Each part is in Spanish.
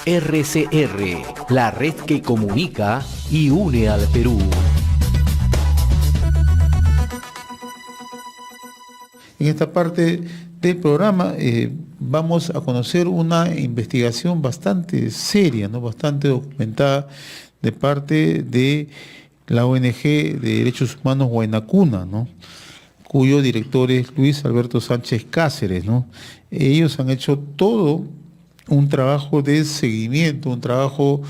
RCR, la red que comunica y une al Perú. En esta parte del programa vamos a conocer una investigación bastante seria, ¿no? Bastante documentada de parte de la ONG de Derechos Humanos Huayna Cuna, ¿no? Cuyo director es Luis Alberto Sánchez Cáceres, ¿no? Ellos han hecho todo un trabajo de seguimiento, un trabajo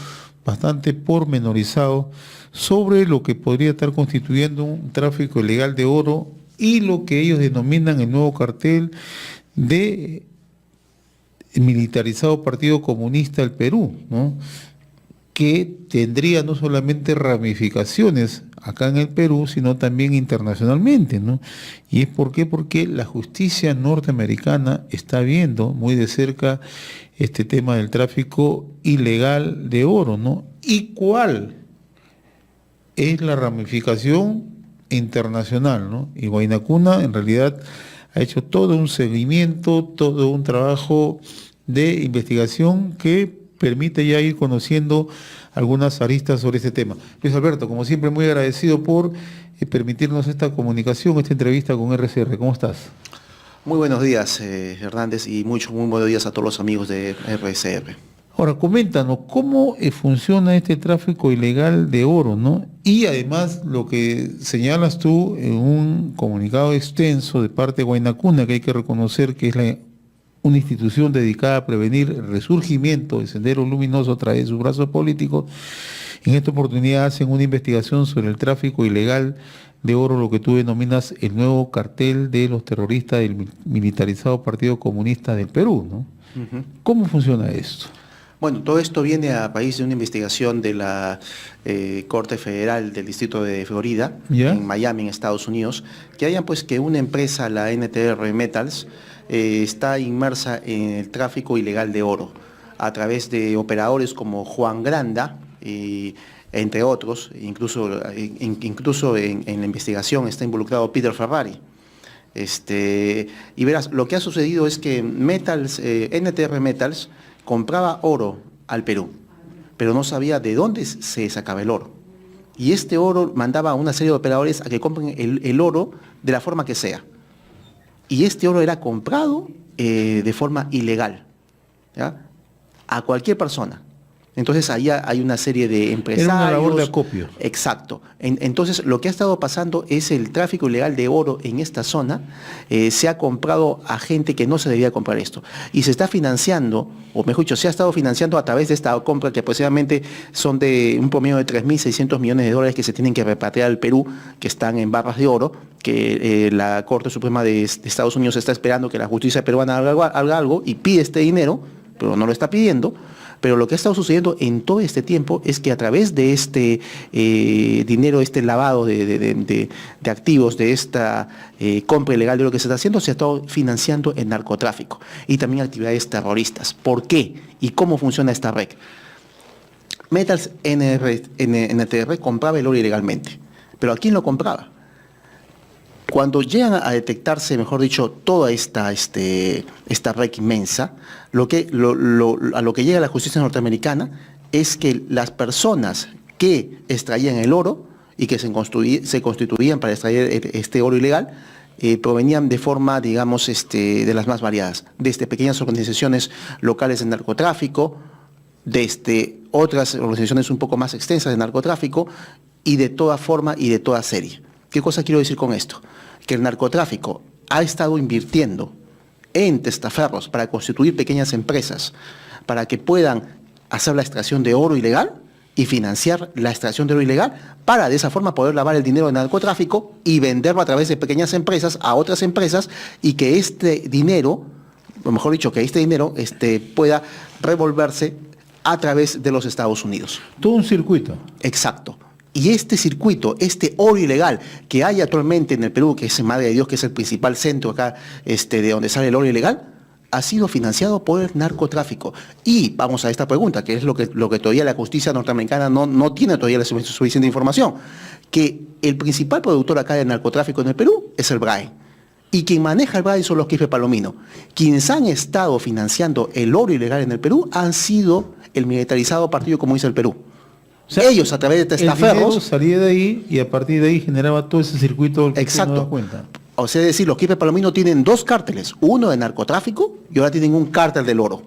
bastante pormenorizado sobre lo que podría estar constituyendo un tráfico ilegal de oro y lo que ellos denominan el nuevo cartel de militarizado Partido Comunista del Perú, ¿no? Que tendría no solamente ramificaciones acá en el Perú, sino también internacionalmente, ¿no? ¿Y es por qué? Porque la justicia norteamericana está viendo muy de cerca este tema del tráfico ilegal de oro, ¿no? ¿Y cuál es la ramificación internacional, ¿no? Y Huayna Cuna en realidad ha hecho todo un seguimiento, todo un trabajo de investigación que permite ya ir conociendo algunas aristas sobre este tema. Luis Alberto, como siempre, muy agradecido por permitirnos esta comunicación, esta entrevista con RCR. ¿Cómo estás? Muy buenos días, Hernández, y muy buenos días a todos los amigos de RCR. Ahora, coméntanos, ¿cómo funciona este tráfico ilegal de oro, ¿no? Y además, lo que señalas tú en un comunicado extenso de parte de Huayna Cuna, que hay que reconocer que es una institución dedicada a prevenir el resurgimiento del Sendero Luminoso a través de sus brazos políticos. En esta oportunidad hacen una investigación sobre el tráfico ilegal de oro, lo que tú denominas el nuevo cartel de los terroristas del militarizado Partido Comunista del Perú, ¿no? ¿Cómo funciona esto? Bueno, todo esto viene a raíz de una investigación de la Corte Federal del Distrito de Florida, en Miami, en Estados Unidos, que hayan pues que una empresa, la NTR Metals, está inmersa en el tráfico ilegal de oro a través de operadores como Juan Granda, entre otros, incluso en la investigación está involucrado Peter Ferrari. Y verás, lo que ha sucedido es que NTR Metals compraba oro al Perú, pero no sabía de dónde se sacaba el oro. Y este oro mandaba a una serie de operadores a que compren el oro de la forma que sea. Y este oro era comprado de forma ilegal, ¿ya? A cualquier persona. Entonces ahí hay una serie de empresarios. Era una labor de acopio. Exacto. Entonces lo que ha estado pasando es el tráfico ilegal de oro en esta zona. Se ha comprado a gente que no se debía comprar esto. Y se está financiando, o mejor dicho, se ha estado financiando a través de esta compra que aproximadamente son de un promedio de 3.600 millones de dólares que se tienen que repatriar al Perú, que están en barras de oro, que la Corte Suprema de Estados Unidos está esperando que la justicia peruana haga algo y pide este dinero, pero no lo está pidiendo. Pero lo que ha estado sucediendo en todo este tiempo es que a través de este dinero, este lavado de activos, de esta compra ilegal de lo que se está haciendo, se ha estado financiando el narcotráfico y también actividades terroristas. ¿Por qué? ¿Y cómo funciona esta red? Metals NTR compraba el oro ilegalmente. ¿Pero a quién lo compraba? Cuando llegan a detectarse, mejor dicho, toda esta red inmensa, a lo que llega la justicia norteamericana es que las personas que extraían el oro y que se constituían para extraer este oro ilegal, provenían de forma, digamos, de las más variadas, desde pequeñas organizaciones locales de narcotráfico, desde otras organizaciones un poco más extensas de narcotráfico, y de toda forma y de toda serie. ¿Qué cosa quiero decir con esto? Que el narcotráfico ha estado invirtiendo en testaferros para constituir pequeñas empresas para que puedan hacer la extracción de oro ilegal y financiar la extracción de oro ilegal para de esa forma poder lavar el dinero del narcotráfico y venderlo a través de pequeñas empresas a otras empresas y que este dinero, o mejor dicho, que este dinero pueda revolverse a través de los Estados Unidos. Todo un circuito. Exacto. Y este circuito, este oro ilegal que hay actualmente en el Perú, que es Madre de Dios, que es el principal centro acá de donde sale el oro ilegal, ha sido financiado por el narcotráfico. Y vamos a esta pregunta, que es lo que todavía la justicia norteamericana no tiene todavía la suficiente información, que el principal productor acá del narcotráfico en el Perú es el BRAE. Y quien maneja el BRAE son los quispe palomino. Quienes han estado financiando el oro ilegal en el Perú han sido el militarizado Partido Comunista del Perú. O sea, ellos a través de el dinero testaferros... salía de ahí y a partir de ahí generaba todo ese circuito del que usted no Exacto. da cuenta. O sea, es decir, los quispe palomino tienen dos cárteles, uno de narcotráfico y ahora tienen un cártel del oro.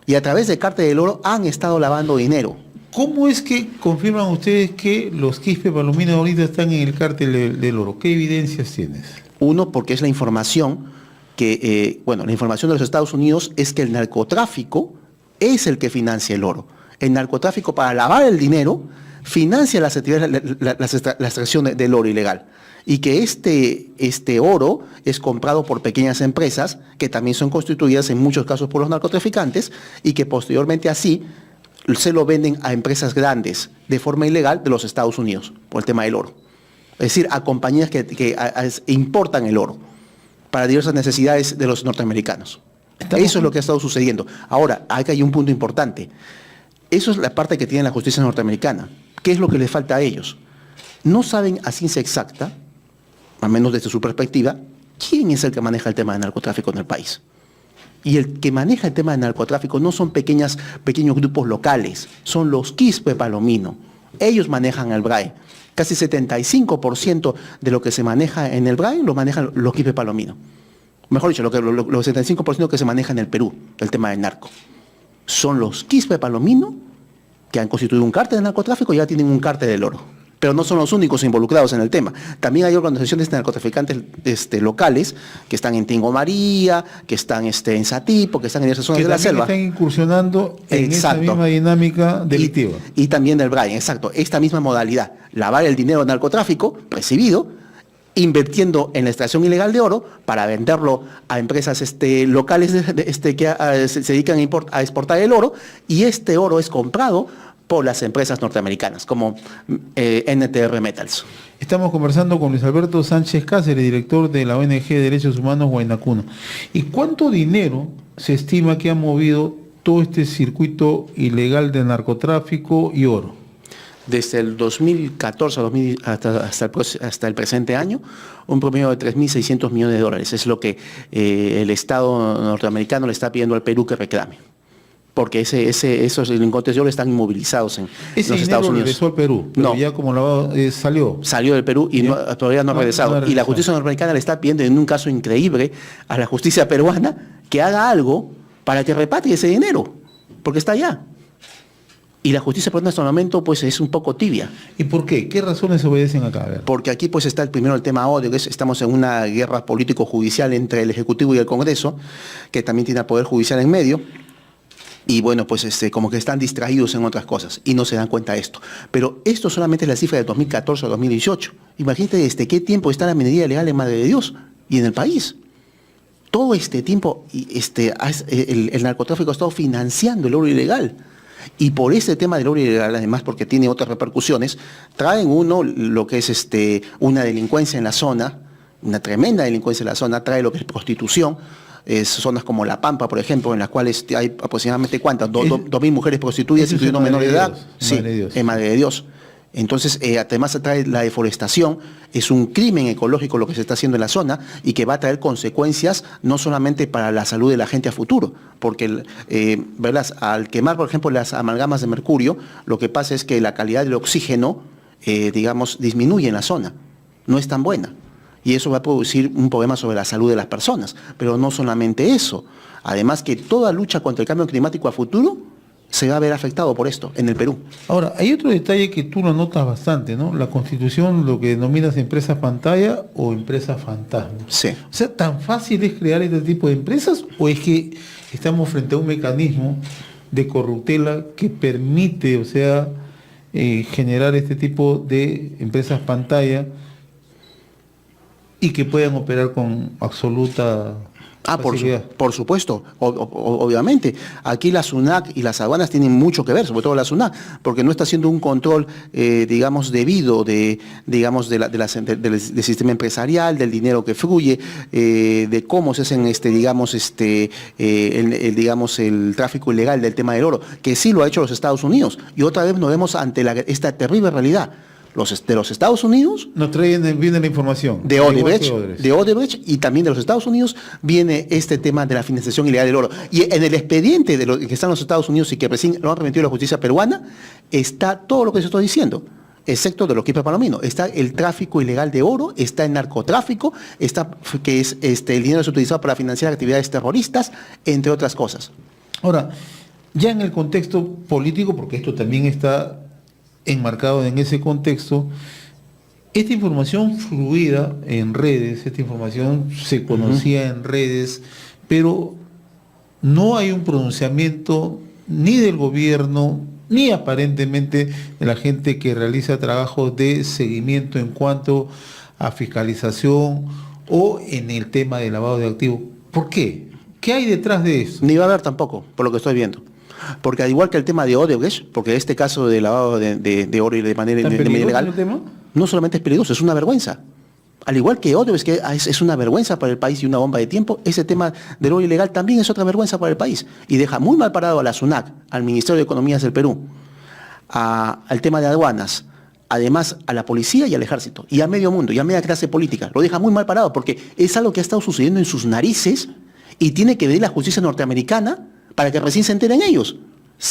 Y a través del cártel del oro han estado lavando dinero. ¿Cómo es que confirman ustedes que los quispe palomino ahorita están en el cártel del oro? ¿Qué evidencias tienes? Uno, porque es la información que, la información de los Estados Unidos es que el narcotráfico es el que financia el oro. El narcotráfico, para lavar el dinero, financia las actividades, la extracción del oro ilegal. Y que este oro es comprado por pequeñas empresas que también son constituidas en muchos casos por los narcotraficantes y que posteriormente así se lo venden a empresas grandes de forma ilegal de los Estados Unidos por el tema del oro. Es decir, a compañías que importan el oro para diversas necesidades de los norteamericanos. Eso es lo que ha estado sucediendo. Ahora, acá hay un punto importante. Eso es la parte que tiene la justicia norteamericana. ¿Qué es lo que les falta a ellos? No saben a ciencia exacta, al menos desde su perspectiva, quién es el que maneja el tema del narcotráfico en el país. Y el que maneja el tema del narcotráfico no son pequeños grupos locales, son los quispe palomino. Ellos manejan el BRAE. Casi 75% de lo que se maneja en el BRAE lo manejan los quispe palomino. Mejor dicho, los 75% que se maneja en el Perú, el tema del narco. Son los quispe palomino que han constituido un cártel de narcotráfico y ya tienen un cártel del oro. Pero no son los únicos involucrados en el tema. También hay organizaciones de narcotraficantes locales que están en Tingo María, que están en Satipo, que están en esas zonas de la selva. Que están incursionando en esa misma dinámica delictiva. Y también del BRAE, exacto. Esta misma modalidad, lavar el dinero del narcotráfico recibido, invirtiendo en la extracción ilegal de oro para venderlo a empresas locales que se dedican a exportar el oro, y este oro es comprado por las empresas norteamericanas, como NTR Metals. Estamos conversando con Luis Alberto Sánchez Cáceres, director de la ONG Derechos Humanos Huaynacuno. ¿Y cuánto dinero se estima que ha movido todo este circuito ilegal de narcotráfico y oro? Desde el 2014 hasta el presente año, un promedio de 3.600 millones de dólares. Es lo que el Estado norteamericano le está pidiendo al Perú que reclame. Porque esos delincuentes de oro están inmovilizados en los Estados Unidos. ¿Regresó al Perú? Pero no. Ya como salió. Salió del Perú y todavía no ha regresado. Y la justicia norteamericana le está pidiendo, en un caso increíble, a la justicia peruana que haga algo para que repatrie ese dinero, porque está allá. Y la justicia peruana en este momento pues es un poco tibia. ¿Y por qué? ¿Qué razones obedecen acá? A ver. Porque aquí pues está el tema odio, que estamos en una guerra político-judicial entre el Ejecutivo y el Congreso, que también tiene el Poder Judicial en medio. Y bueno, pues como que están distraídos en otras cosas y no se dan cuenta de esto. Pero esto solamente es la cifra de 2014 a 2018. Imagínate desde qué tiempo está la minería ilegal en Madre de Dios y en el país. Todo este tiempo el narcotráfico ha estado financiando el oro ilegal. Y por este tema del oro ilegal, además porque tiene otras repercusiones, traen lo que es una delincuencia en la zona, una tremenda delincuencia en la zona, trae lo que es prostitución, zonas como La Pampa, por ejemplo, en las cuales hay aproximadamente, ¿cuántas? 2.000 mujeres prostituidas, incluyendo menores de edad. Sí, en Madre de Dios. Entonces, además trae la deforestación, es un crimen ecológico lo que se está haciendo en la zona y que va a traer consecuencias no solamente para la salud de la gente a futuro, porque al quemar, por ejemplo, las amalgamas de mercurio, lo que pasa es que la calidad del oxígeno, disminuye en la zona, no es tan buena. Y eso va a producir un problema sobre la salud de las personas. Pero no solamente eso, además que toda lucha contra el cambio climático a futuro se va a ver afectado por esto en el Perú. Ahora, hay otro detalle que tú lo notas bastante, ¿no? La Constitución, lo que denominas empresas pantalla o empresas fantasma. Sí. O sea, ¿tan fácil es crear este tipo de empresas o es que estamos frente a un mecanismo de corruptela que permite, generar este tipo de empresas pantalla y que puedan operar con absoluta por supuesto, obviamente. Aquí la SUNAC y las aduanas tienen mucho que ver, sobre todo la SUNAC, porque no está haciendo un control, debido del sistema empresarial, del dinero que fluye, de cómo se hacen, el tráfico ilegal del tema del oro, que sí lo ha hecho los Estados Unidos. Y otra vez nos vemos ante esta terrible realidad. de los Estados Unidos. Nos viene la información. De al igual que Odebrecht, y también de los Estados Unidos viene este tema de la financiación ilegal del oro. Y en el expediente de lo que está en los Estados Unidos y que recién lo han remitido a la justicia peruana, está todo lo que se estoy diciendo, excepto de lo que es Palomino. Está el tráfico ilegal de oro, está el narcotráfico, está que es el dinero es utilizado para financiar actividades terroristas, entre otras cosas. Ahora, ya en el contexto político, porque esto también está enmarcado en ese contexto, esta información fluida en redes, esta información se conocía en redes, pero no hay un pronunciamiento ni del gobierno, ni aparentemente de la gente que realiza trabajos de seguimiento en cuanto a fiscalización o en el tema de lavado de activos. ¿Por qué? ¿Qué hay detrás de eso? Ni va a haber tampoco, por lo que estoy viendo. Porque al igual que el tema de Odebrecht, porque este caso de lavado de oro y de manera ilegal, no solamente es peligroso, es una vergüenza. Al igual que Odebrecht, que es una vergüenza para el país y una bomba de tiempo, ese tema del oro ilegal también es otra vergüenza para el país. Y deja muy mal parado a la SUNAT, al Ministerio de Economía del Perú, al tema de aduanas, además a la policía y al ejército, y a medio mundo, y a media clase política. Lo deja muy mal parado porque es algo que ha estado sucediendo en sus narices y tiene que venir la justicia norteamericana para que recién se enteren ellos.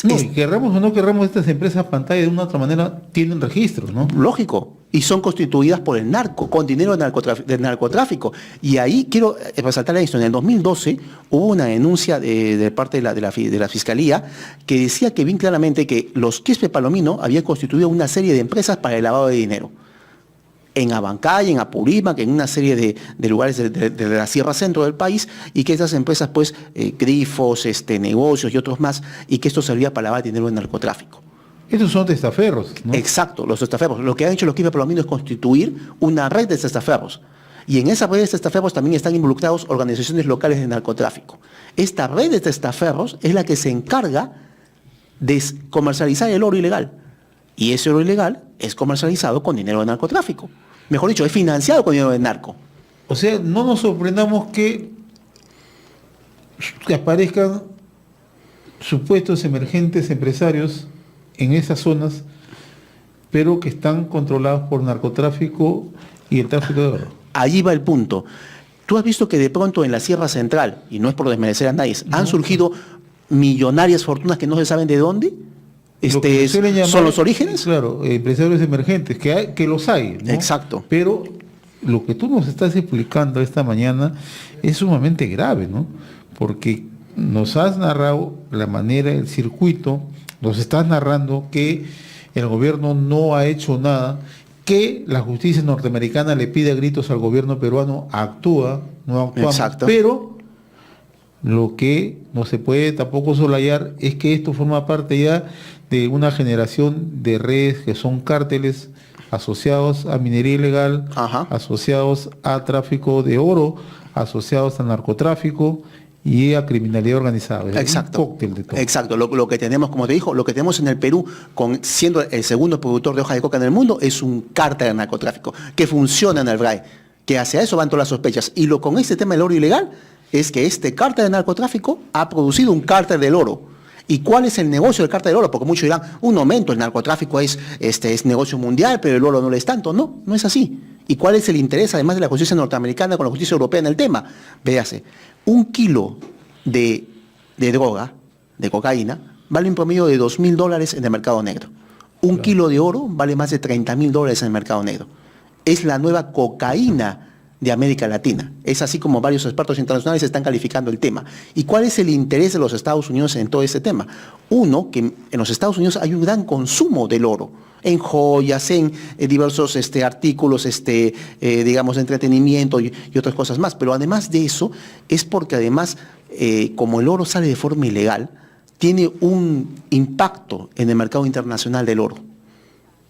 No, y querramos o no querramos, estas empresas pantalla de una u otra manera tienen registros, ¿no? Lógico. Y son constituidas por el narco, con dinero del narcotráfico. Y ahí quiero resaltar esto. En el 2012 hubo una denuncia de parte de la Fiscalía que decía que bien claramente que los Quispe Palomino habían constituido una serie de empresas para el lavado de dinero. En Abancay, en Apurímac, en una serie de lugares de la Sierra Centro del país, y que esas empresas, pues, grifos, negocios y otros más, y que esto servía para lavar dinero del narcotráfico. Estos son testaferros, ¿no? Exacto, los testaferros. Lo que han hecho los Quispe Palomino es constituir una red de testaferros. Y en esa red de testaferros también están involucrados organizaciones locales de narcotráfico. Esta red de testaferros es la que se encarga de comercializar el oro ilegal. Y ese oro ilegal es comercializado con dinero de narcotráfico. Mejor dicho, es financiado con dinero de narco. O sea, no nos sorprendamos que aparezcan supuestos emergentes empresarios en esas zonas, pero que están controlados por narcotráfico y el tráfico de oro. Allí va el punto. Tú has visto que de pronto en la Sierra Central, y no es por desmerecer a nadie, han surgido millonarias fortunas que no se saben de dónde. ¿Son los orígenes? Claro, empresarios emergentes, que los hay, ¿no? Exacto. Pero lo que tú nos estás explicando esta mañana es sumamente grave, ¿no? Porque nos has narrado la manera, el circuito, nos estás narrando que el gobierno no ha hecho nada, que la justicia norteamericana le pide a gritos al gobierno peruano, no actuamos. Exacto. Pero lo que no se puede tampoco soslayar es que esto forma parte ya de una generación de redes que son cárteles asociados a minería ilegal, Ajá. asociados a tráfico de oro, asociados a narcotráfico y a criminalidad organizada. Exacto. Un cóctel de todo. Exacto. Lo que tenemos, como te dijo, lo que tenemos en el Perú, siendo el segundo productor de hoja de coca en el mundo, es un cártel de narcotráfico que funciona en el BRAE, que hacia eso van todas las sospechas. Y con este tema del oro ilegal es que este cártel de narcotráfico ha producido un cártel del oro. ¿Y cuál es el negocio del cártel del oro? Porque muchos dirán, un aumento, el narcotráfico es negocio mundial, pero el oro no lo es tanto. No, no es así. ¿Y cuál es el interés, además de la justicia norteamericana, con la justicia europea en el tema? Véase, 1 kilo de droga, de cocaína, vale un promedio de $2.000 en el mercado negro. Un kilo de oro vale más de $30.000 en el mercado negro. Es la nueva cocaína de América Latina. Es así como varios expertos internacionales están calificando el tema. ¿Y cuál es el interés de los Estados Unidos en todo este tema? Uno, que en los Estados Unidos hay un gran consumo del oro, en joyas, en diversos artículos, digamos, de entretenimiento y otras cosas más. Pero además de eso, es porque además, como el oro sale de forma ilegal, tiene un impacto en el mercado internacional del oro.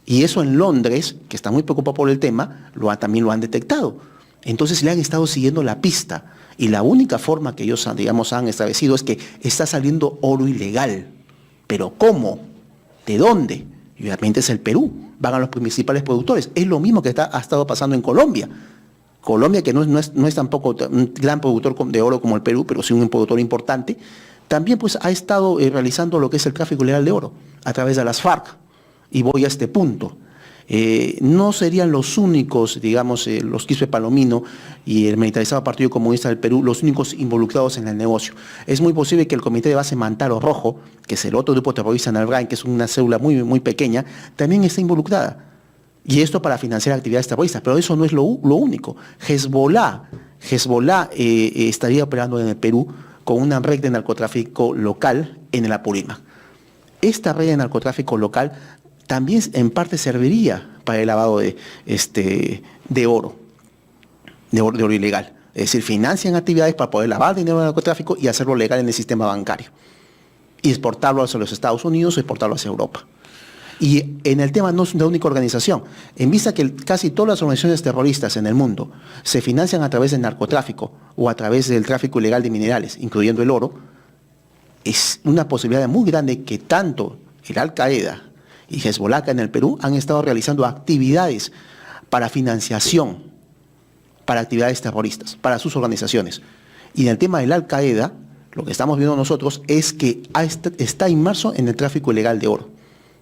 Y eso en Londres, que está muy preocupado por el tema, también lo han detectado. Entonces le han estado siguiendo la pista. Y la única forma que ellos, digamos, han establecido es que está saliendo oro ilegal. ¿Pero cómo? ¿De dónde? Y obviamente es el Perú. Van a los principales productores. Es lo mismo que ha estado pasando en Colombia. Colombia, que no es tampoco un gran productor de oro como el Perú, pero sí un productor importante, también pues ha estado realizando lo que es el tráfico ilegal de oro a través de las FARC. Y voy a este punto. No serían los únicos, digamos, los Quispe Palomino y el militarizado Partido Comunista del Perú, los únicos involucrados en el negocio. Es muy posible que el Comité de Base Mantaro Rojo, que es el otro grupo terrorista en el Brain, que es una célula muy, muy pequeña, también está involucrada. Y esto para financiar actividades terroristas, pero eso no es lo único. Hezbollah estaría operando en el Perú con una red de narcotráfico local en el Apurímac. Esta red de narcotráfico local también en parte serviría para el lavado de oro ilegal. Es decir, financian actividades para poder lavar dinero del narcotráfico y hacerlo legal en el sistema bancario. Y exportarlo hacia los Estados Unidos o exportarlo hacia Europa. Y en el tema no es una única organización. En vista que casi todas las organizaciones terroristas en el mundo se financian a través del narcotráfico o a través del tráfico ilegal de minerales, incluyendo el oro, es una posibilidad muy grande que tanto el Al-Qaeda y Hezbollah acá en el Perú han estado realizando actividades para financiación, para actividades terroristas, para sus organizaciones. Y en el tema del Al-Qaeda, lo que estamos viendo nosotros es que está inmerso en el tráfico ilegal de oro,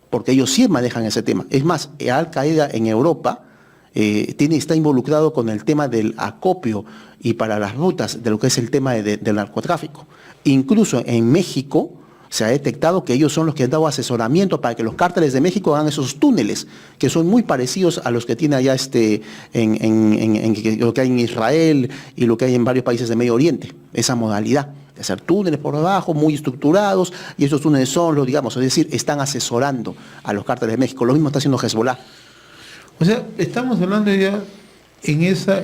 porque ellos sí manejan ese tema. Es más, Al-Qaeda en Europa está involucrado con el tema del acopio y para las rutas de lo que es el tema del narcotráfico. Incluso en México se ha detectado que ellos son los que han dado asesoramiento para que los cárteles de México hagan esos túneles, que son muy parecidos a los que tiene allá lo que hay en Israel y lo que hay en varios países de Medio Oriente, esa modalidad de hacer túneles por debajo, muy estructurados, y esos túneles son los, digamos, es decir, están asesorando a los cárteles de México. Lo mismo está haciendo Hezbollah. O sea, estamos hablando ya en esa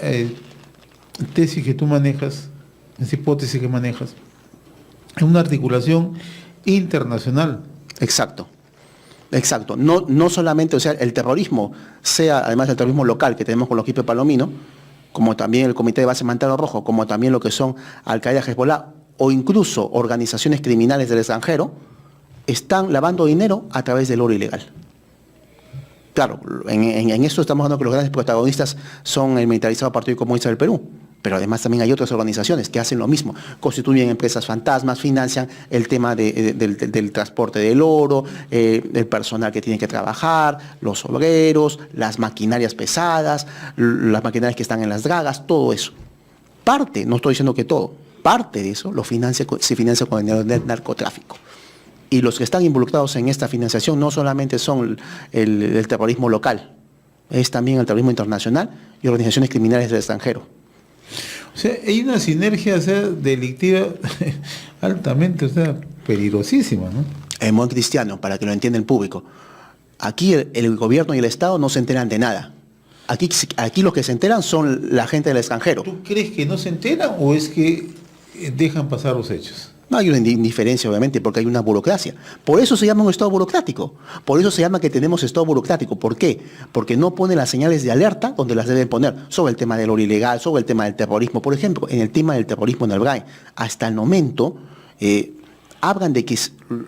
tesis que tú manejas, esa hipótesis que manejas, en una articulación internacional. Exacto. No solamente, o sea, el terrorismo, sea además del terrorismo local que tenemos con los Quispe Palomino, como también el Comité de Base Mantaro Rojo, como también lo que son Al-Qaeda, Hezbollah, o incluso organizaciones criminales del extranjero, están lavando dinero a través del oro ilegal. Claro, en esto estamos hablando que los grandes protagonistas son el militarizado Partido Comunista del Perú, pero además también hay otras organizaciones que hacen lo mismo, constituyen empresas fantasmas, financian el tema del transporte del oro, el personal que tiene que trabajar, los obreros, las maquinarias pesadas, las maquinarias que están en las dragas, todo eso. Parte, no estoy diciendo que todo, parte de eso se financia con el dinero del narcotráfico. Y los que están involucrados en esta financiación no solamente son el terrorismo local, es también el terrorismo internacional y organizaciones criminales del extranjero. O sea, hay una sinergia, o sea, delictiva altamente, o sea, peligrosísima, ¿no? En buen cristiano, para que lo entienda el público. Aquí el gobierno y el Estado no se enteran de nada. Aquí los que se enteran son la gente del extranjero. ¿Tú crees que no se enteran o es que dejan pasar los hechos? No hay una indiferencia, obviamente, porque hay una burocracia. Por eso se llama un Estado burocrático. Por eso se llama que tenemos Estado burocrático. ¿Por qué? Porque no pone las señales de alerta donde las deben poner, sobre el tema del oro ilegal, sobre el tema del terrorismo. Por ejemplo, en el tema del terrorismo en el Brain, hasta el momento, hablan de que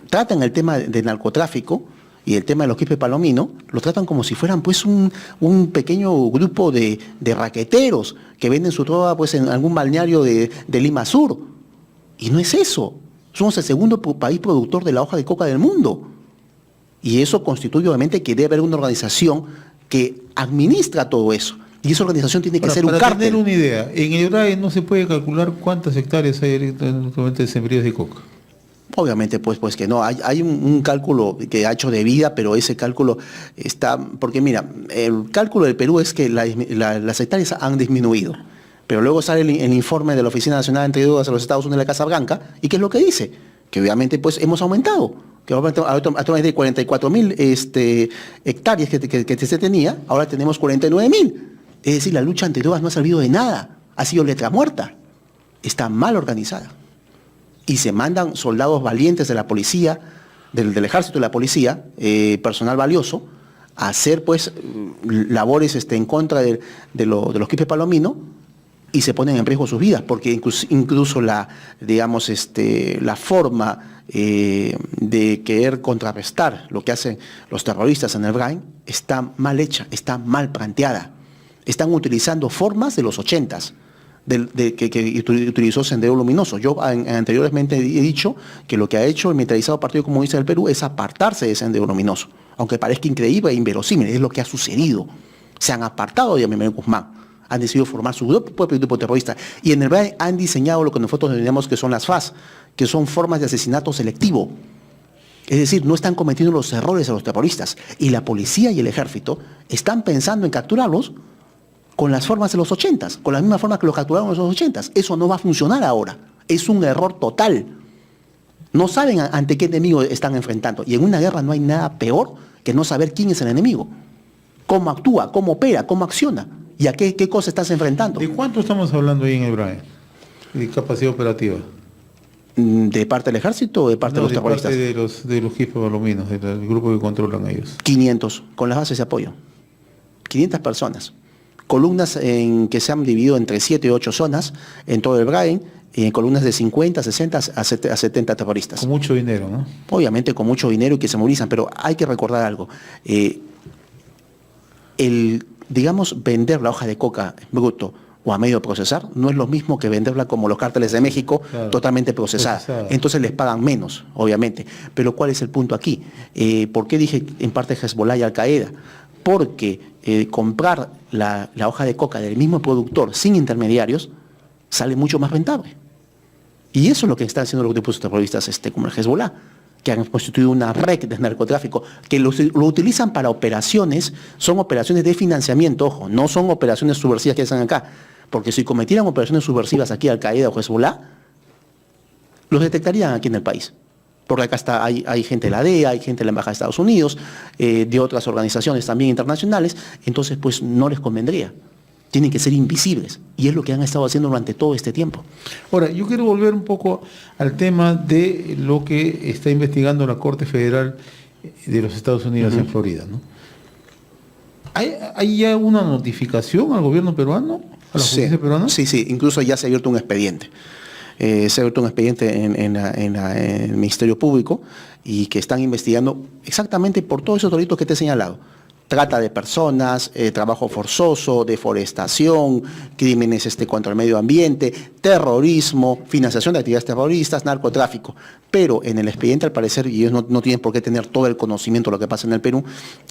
tratan el tema del narcotráfico y el tema de los Quispe Palomino, lo tratan como si fueran pues un pequeño grupo de raqueteros que venden su droga pues en algún balneario de Lima Sur. Y no es eso. Somos el segundo país productor de la hoja de coca del mundo. Y eso constituye obviamente que debe haber una organización que administra todo eso. Y esa organización tiene que ser un cártel. Para tener una idea, en el Braille no se puede calcular cuántas hectáreas hay actualmente de sembríos de coca. Obviamente, pues que no. Hay un cálculo que ha hecho de vida, pero ese cálculo está... Porque mira, el cálculo del Perú es que las hectáreas han disminuido. Pero luego sale el informe de la Oficina Nacional de Antidrogas de los Estados Unidos de la Casa Blanca, ¿y qué es lo que dice? Que obviamente pues hemos aumentado, que actualmente hay 44.000 hectáreas que se tenía, ahora tenemos 49.000. Es decir, la lucha antidrogas no ha servido de nada, ha sido letra muerta, está mal organizada. Y se mandan soldados valientes de la policía, del ejército de la policía, personal valioso, a hacer pues labores en contra de los Quispe Palomino, y se ponen en riesgo sus vidas, porque incluso la forma de querer contrarrestar lo que hacen los terroristas en el Brain está mal hecha, está mal planteada. Están utilizando formas de los 80s, que utilizó Sendero Luminoso. Yo anteriormente he dicho que lo que ha hecho el militarizado Partido Comunista del Perú es apartarse de Sendero Luminoso. aunque parezca increíble e inverosímil, es lo que ha sucedido. Se han apartado de Yamil Guzmán, han decidido formar su propio grupo terrorista, y en el Brain han diseñado lo que nosotros denominamos que son las FAS, que son formas de asesinato selectivo. Es decir, no están cometiendo los errores a los terroristas, y la policía y el ejército están pensando en capturarlos con las formas de los 80s, con las mismas formas que los capturaron en los 80s. Eso no va a funcionar ahora. Es un error total. No saben ante qué enemigo están enfrentando. Y en una guerra no hay nada peor que no saber quién es el enemigo, cómo actúa, cómo opera, cómo acciona y a qué cosa estás enfrentando. ¿De cuánto estamos hablando ahí en el Brain? ¿De capacidad operativa? ¿De parte del ejército o de parte de los terroristas? De los jefes balominos, del grupo que controlan a ellos. 500, con las bases de apoyo. 500 personas. Columnas que se han dividido entre 7 y 8 zonas en todo el Brain, en columnas de 50, 60 a 70 terroristas. Con mucho dinero, ¿no? Obviamente con mucho dinero y que se movilizan, pero hay que recordar algo. Digamos, vender la hoja de coca bruto o a medio procesar no es lo mismo que venderla como los cárteles de México, claro, totalmente procesada. Entonces les pagan menos, obviamente. Pero ¿cuál es el punto aquí? ¿Por qué dije en parte Hezbollah y Al-Qaeda? Porque comprar la hoja de coca del mismo productor sin intermediarios sale mucho más rentable. Y eso es lo que están haciendo los grupos terroristas como el Hezbollah, que han constituido una red de narcotráfico, que lo utilizan para operaciones, son operaciones de financiamiento, ojo, no son operaciones subversivas que hacen acá, porque si cometieran operaciones subversivas aquí Al-Qaeda o Hezbollah, los detectarían aquí en el país. Porque acá hay gente de la DEA, hay gente de la Embajada de Estados Unidos, de otras organizaciones también internacionales, entonces pues no les convendría. Tienen que ser invisibles, y es lo que han estado haciendo durante todo este tiempo. Ahora, yo quiero volver un poco al tema de lo que está investigando la Corte Federal de los Estados Unidos en Florida, ¿no? ¿Hay ya una notificación al gobierno peruano, a la justicia peruana? Sí, incluso ya se ha abierto un expediente. Se ha abierto un expediente en el Ministerio Público, y que están investigando exactamente por todos esos delitos que te he señalado. Trata de personas, trabajo forzoso, deforestación, crímenes contra el medio ambiente, terrorismo, financiación de actividades terroristas, narcotráfico. Pero en el expediente, al parecer, y ellos no tienen por qué tener todo el conocimiento de lo que pasa en el Perú,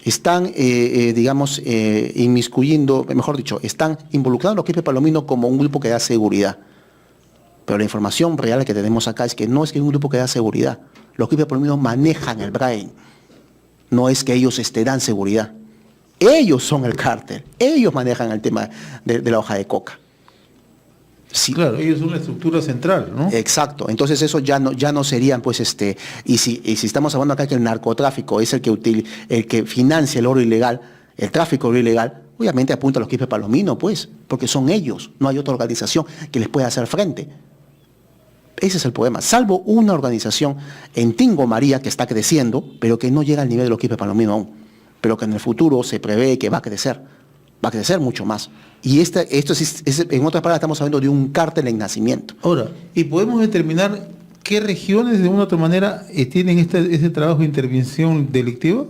están, inmiscuyendo, mejor dicho, están involucrando a los Quispe Palomino como un grupo que da seguridad. Pero la información real que tenemos acá es que no es que un grupo que da seguridad. Los Quispe Palomino manejan el Brain. No es que ellos dan seguridad. Ellos son el cártel, ellos manejan el tema de la hoja de coca. Sí. Claro, ellos son la estructura central, ¿no? Exacto, entonces eso ya no serían, pues, y si estamos hablando acá que el narcotráfico es el que financia el oro ilegal, el tráfico de oro ilegal, obviamente apunta a los Quispe Palomino, pues, porque son ellos, no hay otra organización que les pueda hacer frente. Ese es el problema, salvo una organización en Tingo María que está creciendo, pero que no llega al nivel de los Quispe Palomino aún, pero que en el futuro se prevé que va a crecer mucho más. Y esto es, en otras palabras, estamos hablando de un cártel en nacimiento. Ahora, ¿y podemos determinar qué regiones de una u otra manera tienen ese trabajo de intervención delictiva?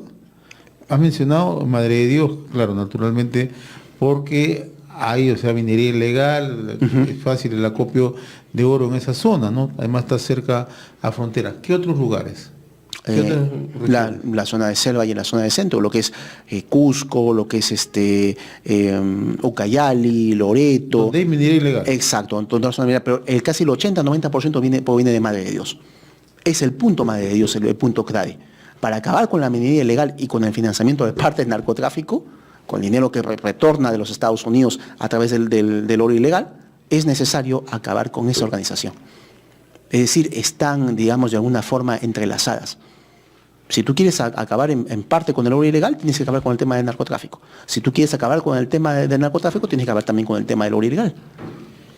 Has mencionado Madre de Dios, claro, naturalmente, porque hay, minería ilegal, es fácil el acopio de oro en esa zona, ¿no? Además está cerca a frontera. ¿Qué otros lugares? La zona de selva y en la zona de centro, lo que es Cusco, lo que es Ucayali, Loreto. Donde hay minería ilegal. Exacto, pero casi el 80-90% proviene de Madre de Dios. Es el punto Madre de Dios, el punto clave. Para acabar con la minería ilegal y con el financiamiento de parte del narcotráfico, con el dinero que retorna de los Estados Unidos a través del oro ilegal, es necesario acabar con esa organización. Es decir, están, digamos, de alguna forma entrelazadas. Si tú quieres acabar en parte con el oro ilegal, tienes que acabar con el tema del narcotráfico. Si tú quieres acabar con el tema del narcotráfico, tienes que acabar también con el tema del oro ilegal.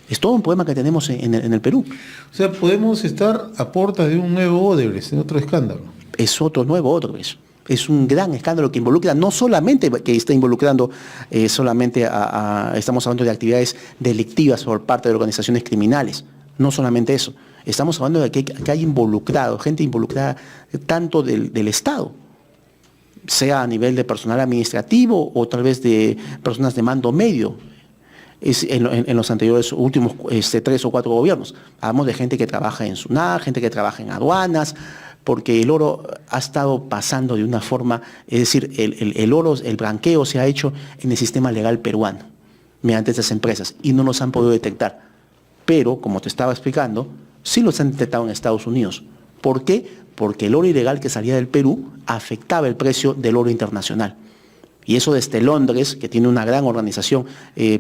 Es todo un problema que tenemos en el Perú. O sea, podemos estar a puertas de un nuevo Odebrecht, de otro escándalo. Es otro nuevo Odebrecht. Es un gran escándalo que involucra, no solamente que está involucrando estamos hablando de actividades delictivas por parte de organizaciones criminales. No solamente eso. Estamos hablando de que hay gente involucrada tanto del Estado, sea a nivel de personal administrativo o tal vez de personas de mando medio. En los anteriores últimos 3 o 4 gobiernos. Hablamos de gente que trabaja en SUNAT, gente que trabaja en aduanas, porque el oro ha estado pasando de una forma, es decir, el oro, el blanqueo se ha hecho en el sistema legal peruano, mediante estas empresas, y no los han podido detectar. Pero, como te estaba explicando, sí los han detectado en Estados Unidos. ¿Por qué? Porque el oro ilegal que salía del Perú afectaba el precio del oro internacional. Y eso desde Londres, que tiene una gran organización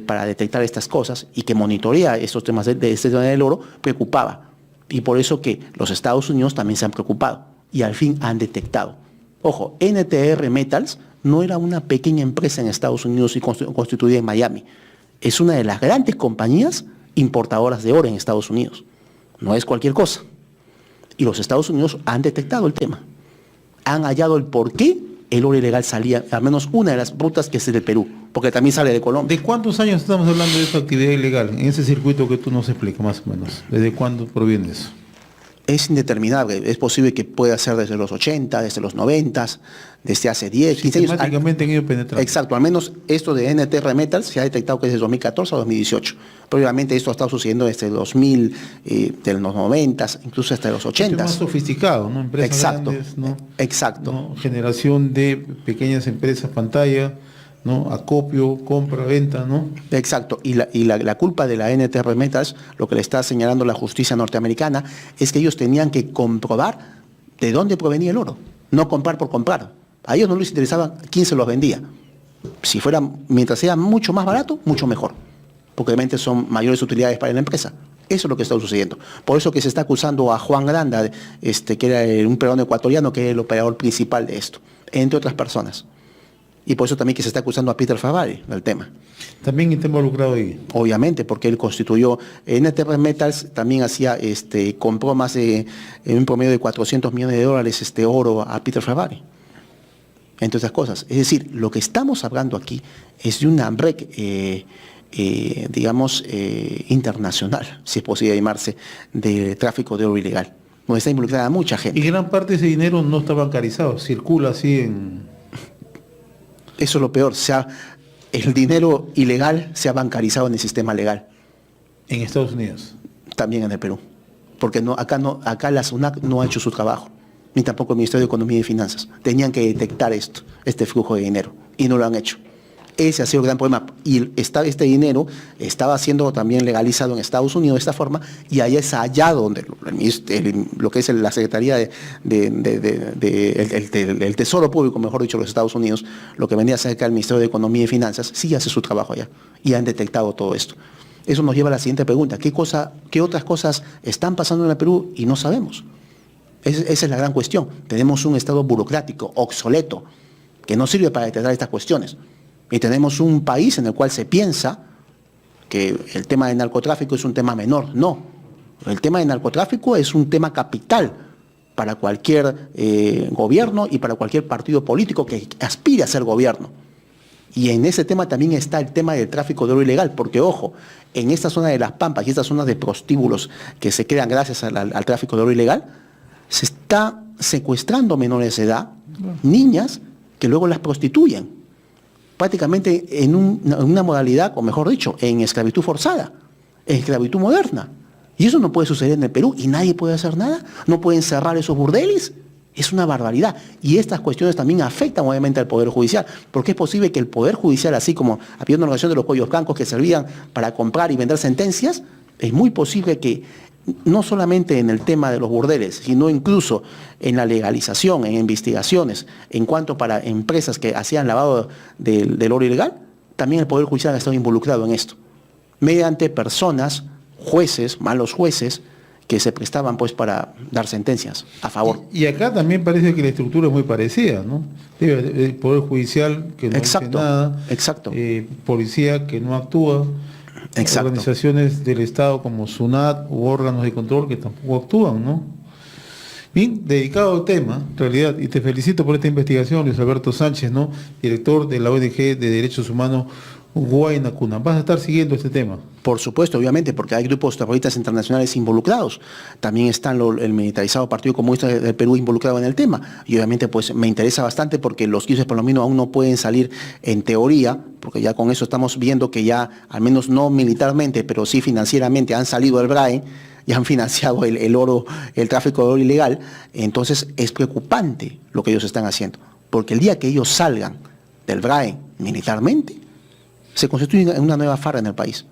para detectar estas cosas y que monitorea estos temas de este tema del oro, preocupaba. Y por eso que los Estados Unidos también se han preocupado y al fin han detectado. Ojo, NTR Metals no era una pequeña empresa en Estados Unidos y constituida en Miami. Es una de las grandes compañías importadoras de oro en Estados Unidos. No es cualquier cosa. Y los Estados Unidos han detectado el tema. Han hallado el por qué el oro ilegal salía, al menos una de las rutas que es del Perú, porque también sale de Colombia. ¿De cuántos años estamos hablando de esta actividad ilegal? En ese circuito que tú nos explicas más o menos. ¿Desde cuándo proviene eso? Es indeterminable. Es posible que pueda ser desde los 80, desde los 90, desde hace 10, 15 años. Sistemáticamente han ido penetrando. Exacto, al menos esto de NTR Metals se ha detectado que es de 2014 a 2018. Previamente esto ha estado sucediendo desde el 2000, de los 90, incluso hasta los 80. Es más sofisticado, ¿no? Empresas Exacto, grandes, ¿no? exacto. ¿No? Generación de pequeñas empresas pantalla, ¿no? Acopio, compra, venta, ¿no? Exacto, y la culpa de la NTR Metals, lo que le está señalando la justicia norteamericana, es que ellos tenían que comprobar de dónde provenía el oro, no comprar por comprar. A ellos no les interesaba quién se los vendía. Si fuera, mientras sea mucho más barato, mucho mejor, porque obviamente son mayores utilidades para la empresa. Eso es lo que está sucediendo. Por eso que se está acusando a Juan Granda, que era un peruano ecuatoriano, que es el operador principal de esto, entre otras personas. Y por eso también que se está acusando a Peter Favari del tema. También está involucrado ahí. Obviamente, porque él constituyó, NTR Metals también hacía, compró más de, en un promedio de $400 millones oro a Peter Favari, entre otras cosas. Es decir, lo que estamos hablando aquí es de una red, internacional, si es posible llamarse, de tráfico de oro ilegal, donde está involucrada mucha gente. Y gran parte de ese dinero no está bancarizado, circula así en... Eso es lo peor, el dinero ilegal se ha bancarizado en el sistema legal. En Estados Unidos. También en el Perú. Porque acá la SUNAT no ha hecho su trabajo, ni tampoco el Ministerio de Economía y Finanzas. Tenían que detectar este flujo de dinero, y no lo han hecho. Ese ha sido el gran problema. Y este dinero estaba siendo también legalizado en Estados Unidos de esta forma, y ahí es hallado donde lo que es la Secretaría del Tesoro Público, mejor dicho, de los Estados Unidos, lo que venía cerca del Ministerio de Economía y Finanzas, sí hace su trabajo allá, y han detectado todo esto. Eso nos lleva a la siguiente pregunta: ¿qué otras cosas están pasando en el Perú y no sabemos? Esa es la gran cuestión. Tenemos un Estado burocrático, obsoleto, que no sirve para detectar estas cuestiones. Y tenemos un país en el cual se piensa que el tema del narcotráfico es un tema menor. No, el tema del narcotráfico es un tema capital para cualquier gobierno y para cualquier partido político que aspire a ser gobierno. Y en ese tema también está el tema del tráfico de oro ilegal, porque ojo, en esta zona de Las Pampas y estas zonas de prostíbulos que se crean gracias al tráfico de oro ilegal, se está secuestrando menores de edad, niñas, que luego las prostituyen, prácticamente en una modalidad, o mejor dicho, en esclavitud forzada, en esclavitud moderna. Y eso no puede suceder en el Perú y nadie puede hacer nada. No pueden cerrar esos burdeles. Es una barbaridad. Y estas cuestiones también afectan obviamente al Poder Judicial, porque es posible que el Poder Judicial, así como había una organización de los cuellos blancos que servían para comprar y vender sentencias, es muy posible que no solamente en el tema de los burdeles, sino incluso en la legalización, en investigaciones, en cuanto para empresas que hacían lavado del oro ilegal, también el Poder Judicial ha estado involucrado en esto, mediante personas, jueces, malos jueces, que se prestaban pues para dar sentencias a favor. Y acá también parece que la estructura es muy parecida, ¿no? El Poder Judicial que no hace nada, exacto. Policía que no actúa, Exacto. Organizaciones del Estado como SUNAT u órganos de control que tampoco actúan, ¿no? Bien, dedicado al tema, en realidad, y te felicito por esta investigación, Luis Alberto Sánchez, ¿no? Director de la ONG de Derechos Humanos Huayna Cuna. ¿Vas a estar siguiendo este tema? Por supuesto, obviamente, porque hay grupos terroristas internacionales involucrados. También están el militarizado Partido Comunista del Perú involucrado en el tema. Y obviamente pues me interesa bastante porque los 15 palomino aún no pueden salir en teoría, porque ya con eso estamos viendo que ya, al menos no militarmente, pero sí financieramente, han salido del BRAE, y han financiado el oro, el tráfico de oro ilegal. Entonces es preocupante lo que ellos están haciendo. Porque el día que ellos salgan del BRAE militarmente, se constituye una nueva FARC en el país.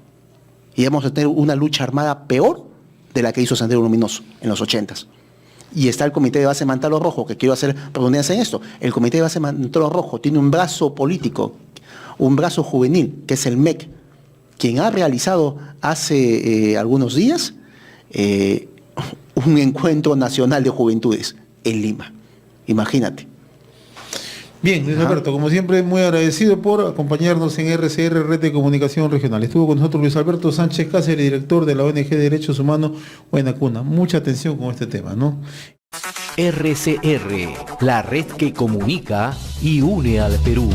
Y vamos a tener una lucha armada peor de la que hizo Sendero Luminoso en los 80s. Y está el Comité de Base Mantalo Rojo, que quiero hacer redundancia en esto. El Comité de Base Mantalo Rojo tiene un brazo político, un brazo juvenil, que es el MEC, quien ha realizado hace algunos días un encuentro nacional de juventudes en Lima. Imagínate. Bien, Luis Alberto, como siempre, muy agradecido por acompañarnos en RCR, Red de Comunicación Regional. Estuvo con nosotros Luis Alberto Sánchez Cáceres, director de la ONG de Derechos Humanos Huayna Cuna. Mucha atención con este tema, ¿no? RCR, la red que comunica y une al Perú.